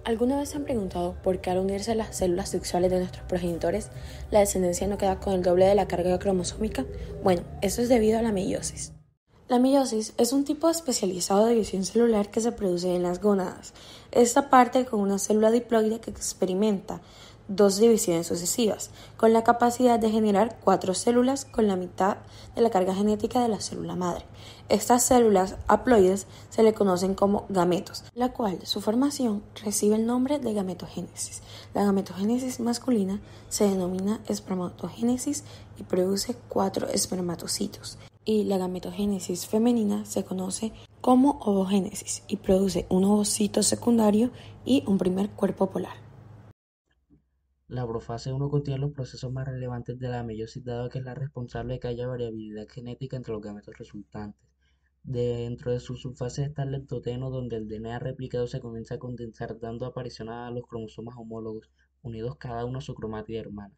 ¿Alguna vez se han preguntado por qué al unirse las células sexuales de nuestros progenitores, la descendencia no queda con el doble de la carga cromosómica? Bueno, eso es debido a la meiosis. La meiosis es un tipo especializado de división celular que se produce en las gónadas. Esta parte con una célula diploide que experimenta dos divisiones sucesivas, con la capacidad de generar 4 células con la mitad de la carga genética de la célula madre. Estas células haploides se le conocen como gametos, la cual su formación recibe el nombre de gametogénesis. La gametogénesis masculina se denomina espermatogénesis y produce 4 espermatocitos, y la gametogénesis femenina se conoce como ovogénesis y produce un ovocito secundario y un primer cuerpo polar. La profase 1 contiene los procesos más relevantes de la meiosis, dado que es la responsable de que haya variabilidad genética entre los gametos resultantes. Dentro de su subfase está el lentoteno, donde el DNA replicado se comienza a condensar, dando aparición a los cromosomas homólogos, unidos cada uno a su cromátida hermana.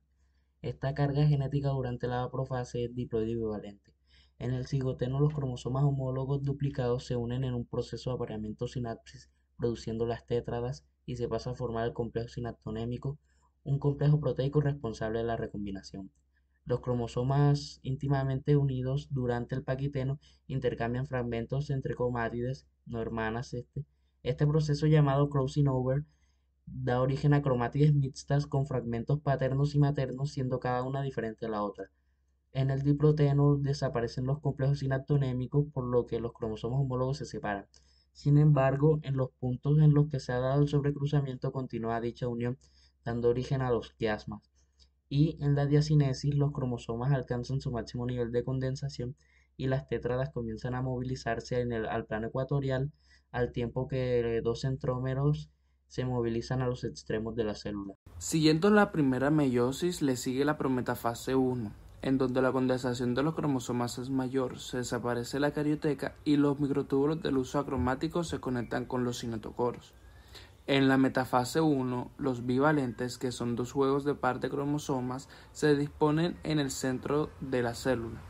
Esta carga genética durante la profase es diploide bivalente. En el cigoteno, los cromosomas homólogos duplicados se unen en un proceso de apareamiento sinapsis, produciendo las tétradas, y se pasa a formar el complejo sinaptonémico, un complejo proteico responsable de la recombinación. Los cromosomas íntimamente unidos durante el paquiteno intercambian fragmentos entre cromátides no hermanas. Este proceso, llamado crossing over, da origen a cromátides mixtas con fragmentos paternos y maternos, siendo cada una diferente a la otra. En el diproteno desaparecen los complejos sinaptonémicos, por lo que los cromosomas homólogos se separan. Sin embargo, en los puntos en los que se ha dado el sobrecruzamiento continúa dicha unión, dando origen a los quiasmas. Y en la diacinesis, los cromosomas alcanzan su máximo nivel de condensación y las tétradas comienzan a movilizarse al plano ecuatorial, al tiempo que 2 centrómeros se movilizan a los extremos de la célula. Siguiendo la primera meiosis, le sigue la prometafase 1, en donde la condensación de los cromosomas es mayor, se desaparece la carioteca y los microtúbulos del uso acromático se conectan con los cinetocoros. En la metafase 1, los bivalentes, que son 2 juegos de par de cromosomas, se disponen en el centro de la célula.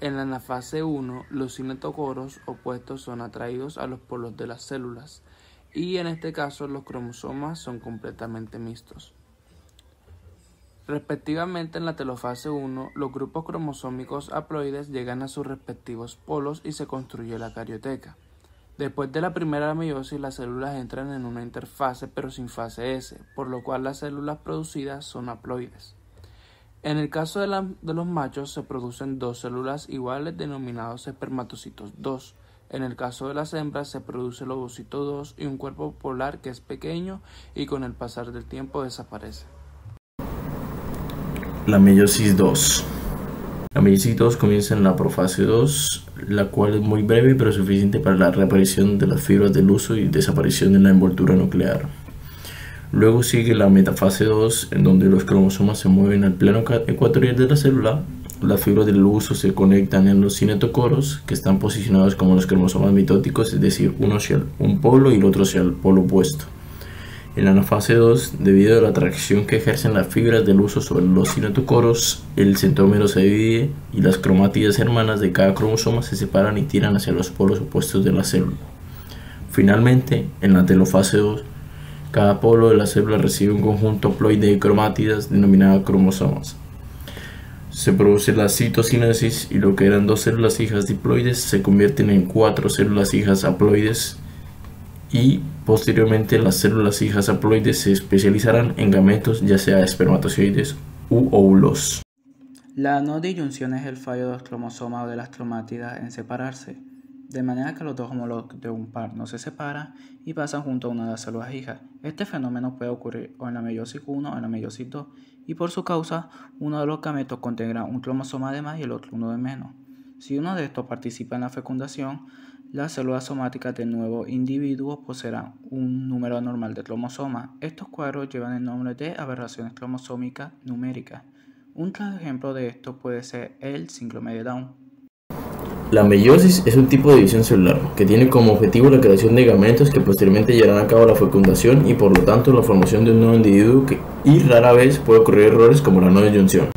En la anafase 1, los cinetocoros opuestos son atraídos a los polos de las células, y en este caso los cromosomas son completamente mixtos. Respectivamente, en la telofase 1, los grupos cromosómicos haploides llegan a sus respectivos polos y se construye la carioteca. Después de la primera meiosis, las células entran en una interfase pero sin fase S, por lo cual las células producidas son haploides. En el caso de los machos se producen 2 células iguales denominados espermatocitos 2. En el caso de las hembras se produce el ovocito 2 y un cuerpo polar que es pequeño y con el pasar del tiempo desaparece. La meiosis 2. La meiosis 2 comienza en la profase 2, la cual es muy breve pero suficiente para la reaparición de las fibras del huso y desaparición de la envoltura nuclear. Luego sigue la metafase 2, en donde los cromosomas se mueven al plano ecuatorial de la célula. Las fibras del huso se conectan en los cinetocoros, que están posicionados como los cromosomas mitóticos, es decir, uno hacia un polo y el otro hacia el polo opuesto. En la anafase 2, debido a la atracción que ejercen las fibras del huso sobre los cinetocoros, el centrómero se divide y las cromátidas hermanas de cada cromosoma se separan y tiran hacia los polos opuestos de la célula. Finalmente, en la telofase 2, cada polo de la célula recibe un conjunto haploide de cromátidas denominado cromosomas. Se produce la citocinesis y lo que eran 2 células hijas diploides se convierten en 4 células hijas haploides, y posteriormente las células hijas haploides se especializarán en gametos, ya sea espermatozoides u óvulos. La no disyunción es el fallo de los cromosomas o de las cromátidas en separarse, de manera que los 2 homólogos de un par no se separan y pasan junto a una de las células hijas. Este fenómeno puede ocurrir o en la meiosis 1 o en la meiosis 2, y por su causa, uno de los gametos contendrá un cromosoma de más y el otro uno de menos. Si uno de estos participa en la fecundación, las células somáticas del nuevo individuo poseerán un número anormal de cromosomas. Estos cuadros llevan el nombre de aberraciones cromosómicas numéricas. Un claro ejemplo de esto puede ser el síndrome de Down. La meiosis es un tipo de división celular que tiene como objetivo la creación de gametos que posteriormente llevarán a cabo la fecundación y por lo tanto la formación de un nuevo individuo y rara vez puede ocurrir errores como la no disyunción.